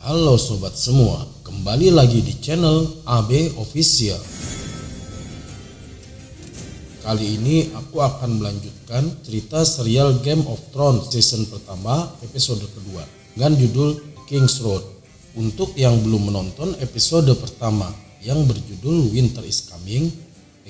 Halo sobat semua, kembali lagi di channel AB Official. Kali ini aku akan melanjutkan cerita serial Game of Thrones season pertama episode kedua dengan judul King's Road. Untuk yang belum menonton episode pertama yang berjudul Winter is Coming,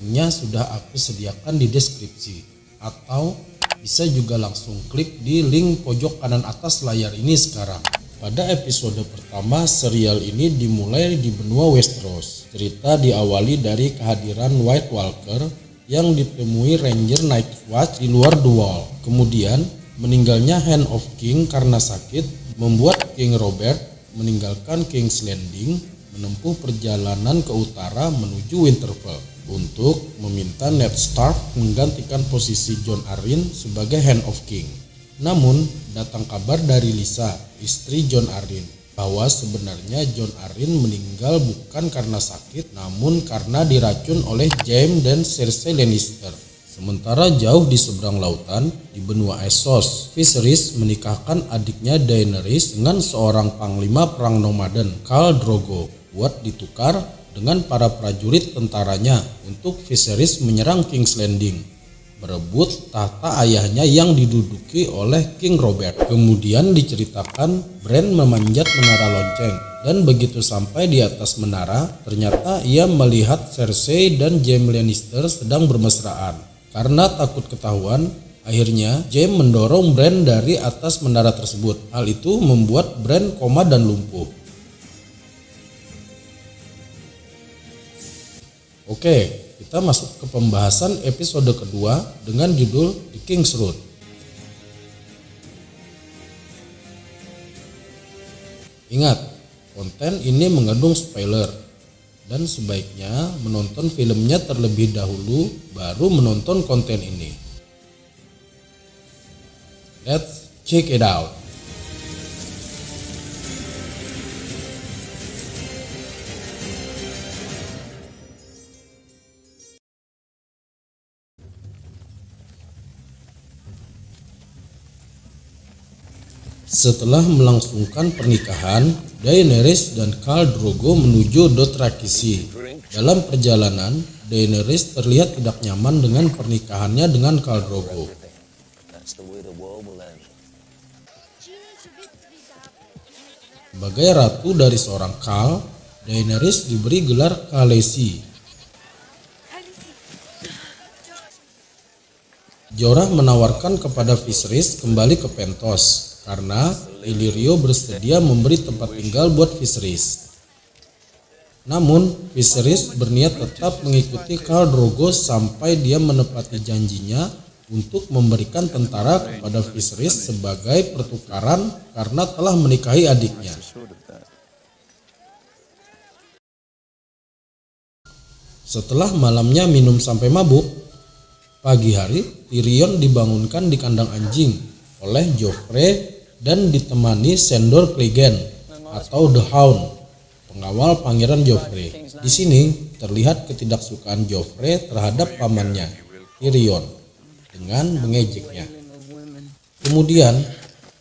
linknya sudah aku sediakan di deskripsi, atau bisa juga langsung klik di link pojok kanan atas layar ini sekarang. Pada episode pertama, serial ini dimulai di benua Westeros. Cerita diawali dari kehadiran White Walker yang ditemui Ranger Nightwatch di luar The Wall. Kemudian, meninggalnya Hand of King karena sakit membuat King Robert meninggalkan King's Landing, menempuh perjalanan ke utara menuju Winterfell untuk meminta Ned Stark menggantikan posisi Jon Arryn sebagai Hand of King. Namun, datang kabar dari Lysa, istri Jon Arryn, bahwa sebenarnya Jon Arryn meninggal bukan karena sakit, namun karena diracun oleh Jaime dan Cersei Lannister. Sementara jauh di seberang lautan, di benua Essos, Viserys menikahkan adiknya Daenerys dengan seorang panglima perang nomaden, Khal Drogo, buat ditukar dengan para prajurit tentaranya untuk Viserys menyerang King's Landing, merebut tahta ayahnya yang diduduki oleh King Robert. Kemudian diceritakan Bran memanjat menara lonceng, dan begitu sampai di atas menara, ternyata ia melihat Cersei dan Jaime Lannister sedang bermesraan. Karena takut ketahuan, akhirnya Jaime mendorong Bran dari atas menara tersebut. Hal itu membuat Bran koma dan lumpuh. Oke, kita masuk ke pembahasan episode kedua dengan judul The King's Road. Ingat, konten ini mengandung spoiler dan sebaiknya menonton filmnya terlebih dahulu baru menonton konten ini. Let's check it out. Setelah melangsungkan pernikahan, Daenerys dan Khal Drogo menuju Dothraki. Dalam perjalanan, Daenerys terlihat tidak nyaman dengan pernikahannya dengan Khal Drogo. Sebagai ratu dari seorang Khal, Daenerys diberi gelar Khaleesi. Jorah menawarkan kepada Viserys kembali ke Pentos karena Illyrio bersedia memberi tempat tinggal buat Viserys. Namun, Viserys berniat tetap mengikuti Khal Drogo sampai dia menepati janjinya untuk memberikan tentara kepada Viserys sebagai pertukaran karena telah menikahi adiknya. Setelah malamnya minum sampai mabuk, pagi hari Tyrion dibangunkan di kandang anjing oleh Joffrey dan ditemani Sandor Clegane atau The Hound, pengawal Pangeran Joffrey. Di sini terlihat ketidaksukaan Joffrey terhadap pamannya, Tyrion, dengan mengejeknya. Kemudian,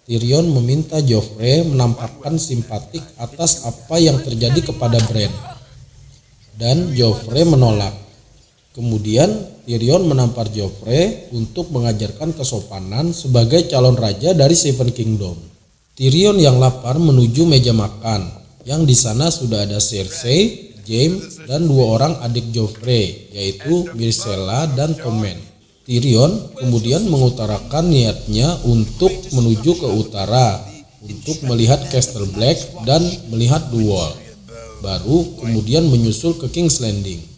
Tyrion meminta Joffrey menampakkan simpatik atas apa yang terjadi kepada Bran, dan Joffrey menolak. Kemudian Tyrion menampar Joffrey untuk mengajarkan kesopanan sebagai calon raja dari Seven Kingdom. Tyrion yang lapar menuju meja makan, yang di sana sudah ada Cersei, Jaime, dan dua orang adik Joffrey, yaitu Myrcella dan Tommen. Tyrion kemudian mengutarakan niatnya untuk menuju ke utara untuk melihat Castle Black dan melihat The Wall, baru kemudian menyusul ke King's Landing.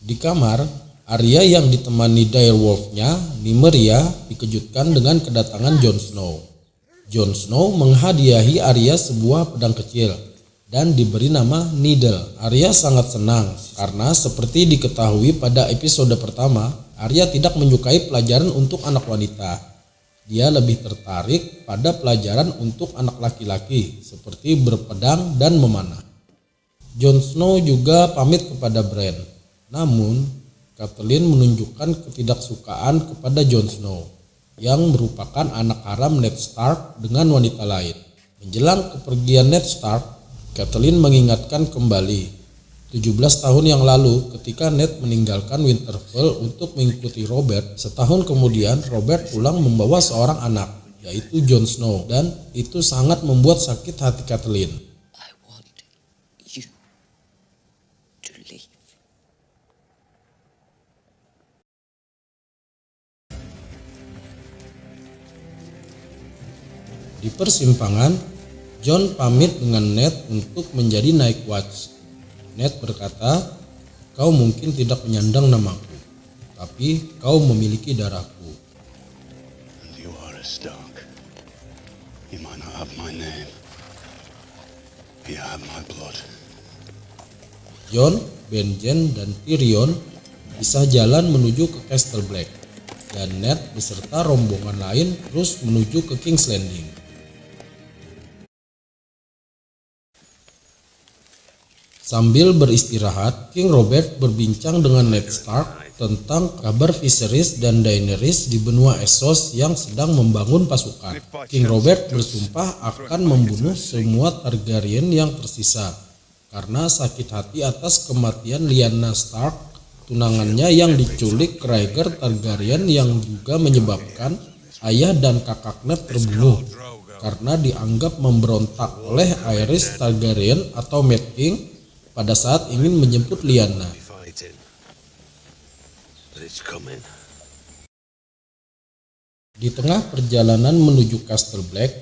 Di kamar, Arya yang ditemani direwolf-nya, Nymeria, dikejutkan dengan kedatangan Jon Snow. Jon Snow menghadiahi Arya sebuah pedang kecil dan diberi nama Needle. Arya sangat senang karena seperti diketahui pada episode pertama, Arya tidak menyukai pelajaran untuk anak wanita. Dia lebih tertarik pada pelajaran untuk anak laki-laki seperti berpedang dan memanah. Jon Snow juga pamit kepada Bran. Namun, Catelyn menunjukkan ketidaksukaan kepada Jon Snow yang merupakan anak haram Ned Stark dengan wanita lain. Menjelang kepergian Ned Stark, Catelyn mengingatkan kembali 17 tahun yang lalu ketika Ned meninggalkan Winterfell untuk mengikuti Robert. Setahun kemudian Robert pulang membawa seorang anak, yaitu Jon Snow, dan itu sangat membuat sakit hati Catelyn. I want you to leave. Di persimpangan, Jon pamit dengan Ned untuk menjadi Night Watch. Ned berkata, "Kau mungkin tidak menyandang namaku, tapi kau memiliki darahku." You are a Stark. You might not have my name. You have my blood. Jon, Benjen, dan Tyrion bisa jalan menuju ke Castle Black, dan Ned beserta rombongan lain terus menuju ke King's Landing. Sambil beristirahat, King Robert berbincang dengan Ned Stark tentang kabar Viserys dan Daenerys di benua Essos yang sedang membangun pasukan. King Robert bersumpah akan membunuh semua Targaryen yang tersisa karena sakit hati atas kematian Lyanna Stark, tunangannya yang diculik Rhaegar Targaryen, yang juga menyebabkan ayah dan kakak Ned terbunuh karena dianggap memberontak oleh Aerys Targaryen atau Mad King pada saat ingin menjemput Lyanna. Di tengah perjalanan menuju Castle Black,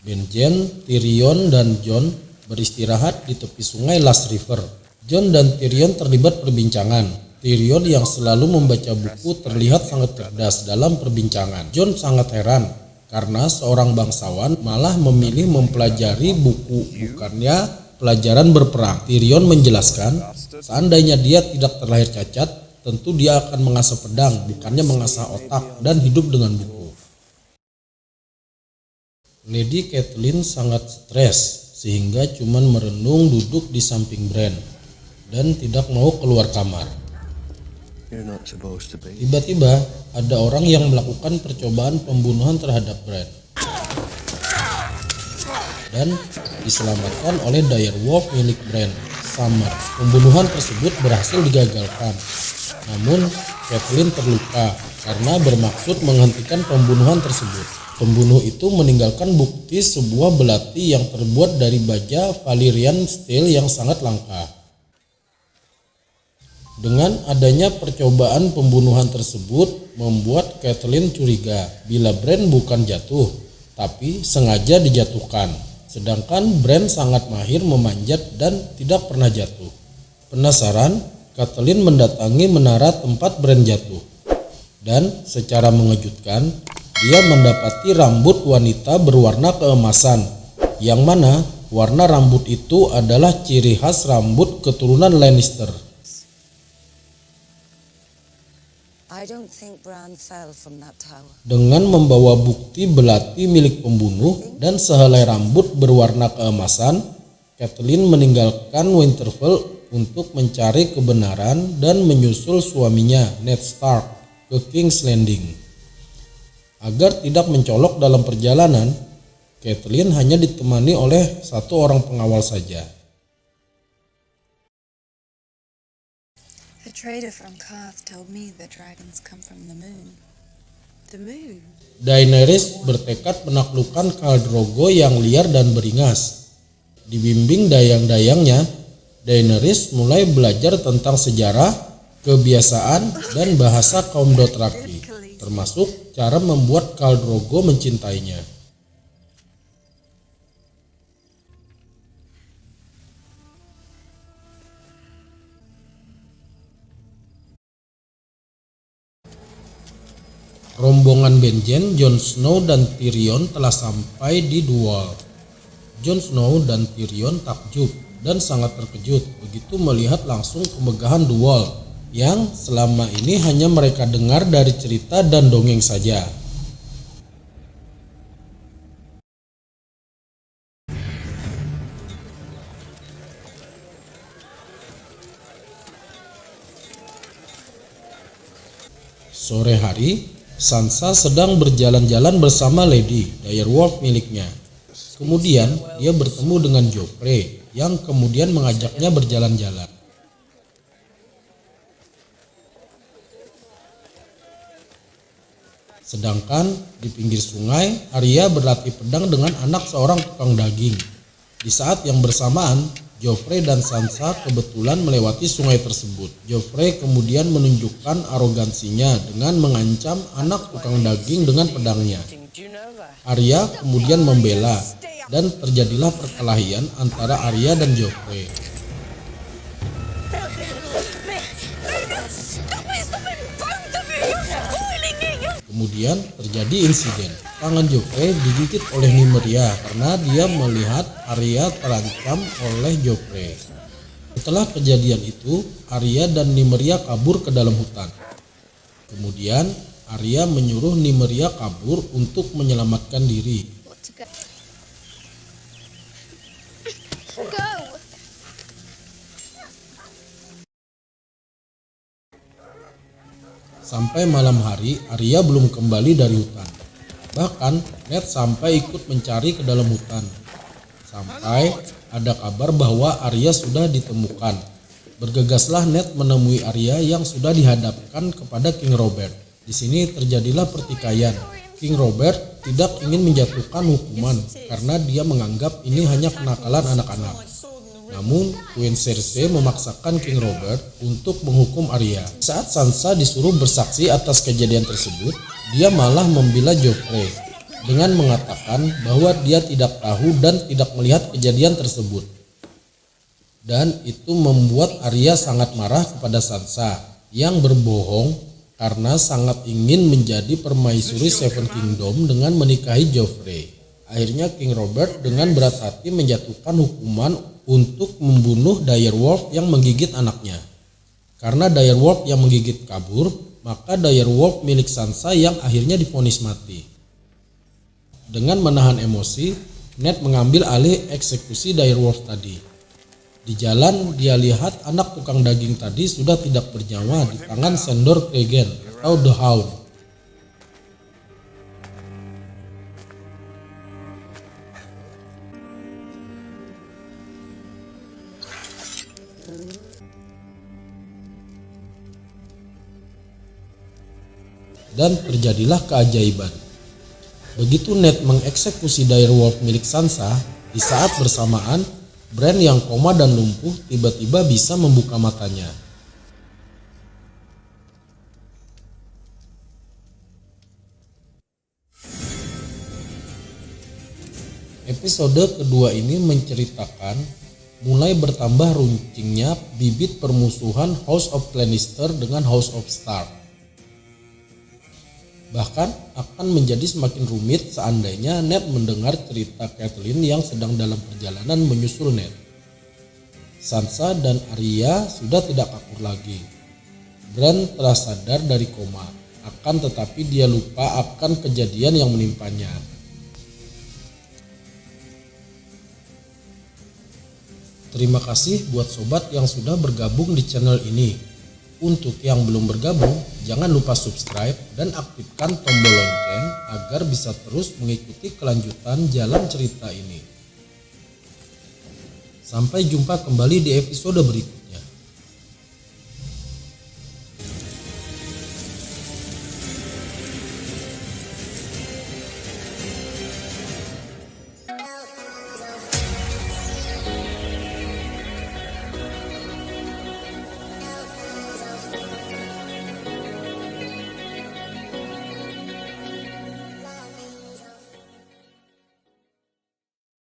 Benjen, Tyrion, dan Jon beristirahat di tepi sungai Last River. Jon dan Tyrion terlibat perbincangan. Tyrion yang selalu membaca buku terlihat sangat cerdas dalam perbincangan. Jon sangat heran karena seorang bangsawan malah memilih mempelajari buku, bukannya pelajaran berperang. Tyrion menjelaskan, seandainya dia tidak terlahir cacat, tentu dia akan mengasah pedang, bukannya mengasah otak dan hidup dengan buku. Lady Catelyn sangat stres sehingga cuman merenung duduk di samping Bran dan tidak mau keluar kamar. Tiba-tiba ada orang yang melakukan percobaan pembunuhan terhadap Bran dan diselamatkan oleh direwolf milik Bran, Summer. Pembunuhan tersebut berhasil digagalkan. Namun Catelyn terluka karena bermaksud menghentikan pembunuhan tersebut. Pembunuh itu meninggalkan bukti sebuah belati yang terbuat dari baja Valyrian steel yang sangat langka. Dengan adanya percobaan pembunuhan tersebut membuat Catelyn curiga bila Bran bukan jatuh, tapi sengaja dijatuhkan. Sedangkan Bran sangat mahir memanjat dan tidak pernah jatuh. Penasaran, Catelyn mendatangi menara tempat Bran jatuh. Dan secara mengejutkan, dia mendapati rambut wanita berwarna keemasan, yang mana warna rambut itu adalah ciri khas rambut keturunan Lannister. I don't think Bran fell from that tower. Dengan membawa bukti belati milik pembunuh dan sehelai rambut berwarna keemasan, Catelyn meninggalkan Winterfell untuk mencari kebenaran dan menyusul suaminya Ned Stark ke King's Landing. Agar tidak mencolok dalam perjalanan, Catelyn hanya ditemani oleh satu orang pengawal saja. The trader from Karth told me the dragons come from the moon. The moon? Daenerys bertekad menaklukkan Khal Drogo yang liar dan beringas. Dibimbing dayang-dayangnya, Daenerys mulai belajar tentang sejarah, kebiasaan, dan bahasa kaum Dothraki, termasuk cara membuat Khal Drogo mencintainya. Rombongan Benjen, Jon Snow, dan Tyrion telah sampai di The Wall. Jon Snow dan Tyrion takjub dan sangat terkejut begitu melihat langsung kemegahan The Wall yang selama ini hanya mereka dengar dari cerita dan dongeng saja. Sore hari, Sansa sedang berjalan-jalan bersama Lady Direwolf miliknya. Kemudian dia bertemu dengan Joffrey yang kemudian mengajaknya berjalan-jalan. Sedangkan di pinggir sungai, Arya berlatih pedang dengan anak seorang tukang daging. Di saat yang bersamaan, Joffrey dan Sansa kebetulan melewati sungai tersebut. Joffrey kemudian menunjukkan arogansinya dengan mengancam anak tukang daging dengan pedangnya. Arya kemudian membela dan terjadilah perkelahian antara Arya dan Joffrey. Kemudian terjadi insiden. Tangan Joffrey digigit oleh Nymeria karena dia melihat Arya terancam oleh Joffrey. Setelah kejadian itu, Arya dan Nymeria kabur ke dalam hutan. Kemudian Arya menyuruh Nymeria kabur untuk menyelamatkan diri. Sampai malam hari, Arya belum kembali dari hutan. Bahkan, Ned sampai ikut mencari ke dalam hutan. Sampai ada kabar bahwa Arya sudah ditemukan. Bergegaslah Ned menemui Arya yang sudah dihadapkan kepada King Robert. Di sini terjadilah pertikaian. King Robert tidak ingin menjatuhkan hukuman karena dia menganggap ini hanya kenakalan anak-anak. Namun, Queen Cersei memaksakan King Robert untuk menghukum Arya. Saat Sansa disuruh bersaksi atas kejadian tersebut, dia malah membela Joffrey dengan mengatakan bahwa dia tidak tahu dan tidak melihat kejadian tersebut. Dan itu membuat Arya sangat marah kepada Sansa yang berbohong karena sangat ingin menjadi permaisuri Seven Kingdom dengan menikahi Joffrey. Akhirnya King Robert dengan berat hati menjatuhkan hukuman untuk membunuh direwolf yang menggigit anaknya. Karena direwolf yang menggigit kabur, maka direwolf milik Sansa yang akhirnya divonis mati. Dengan menahan emosi, Ned mengambil alih eksekusi direwolf tadi. Di jalan dia lihat anak tukang daging tadi sudah tidak bernyawa di tangan Sandor Clegane atau The Hound. Dan terjadilah keajaiban. Begitu Ned mengeksekusi direwolf milik Sansa, di saat bersamaan Bran yang koma dan lumpuh tiba-tiba bisa membuka matanya. Episode kedua ini menceritakan mulai bertambah runcingnya bibit permusuhan House of Lannister dengan House of Stark. Bahkan akan menjadi semakin rumit seandainya Ned mendengar cerita Catelyn yang sedang dalam perjalanan menyusul Ned. Sansa dan Arya sudah tidak akur lagi. Bran telah sadar dari koma, akan tetapi dia lupa akan kejadian yang menimpanya. Terima kasih buat sobat yang sudah bergabung di channel ini. Untuk yang belum bergabung, jangan lupa subscribe dan aktifkan tombol lonceng agar bisa terus mengikuti kelanjutan jalan cerita ini. Sampai jumpa kembali di episode berikutnya.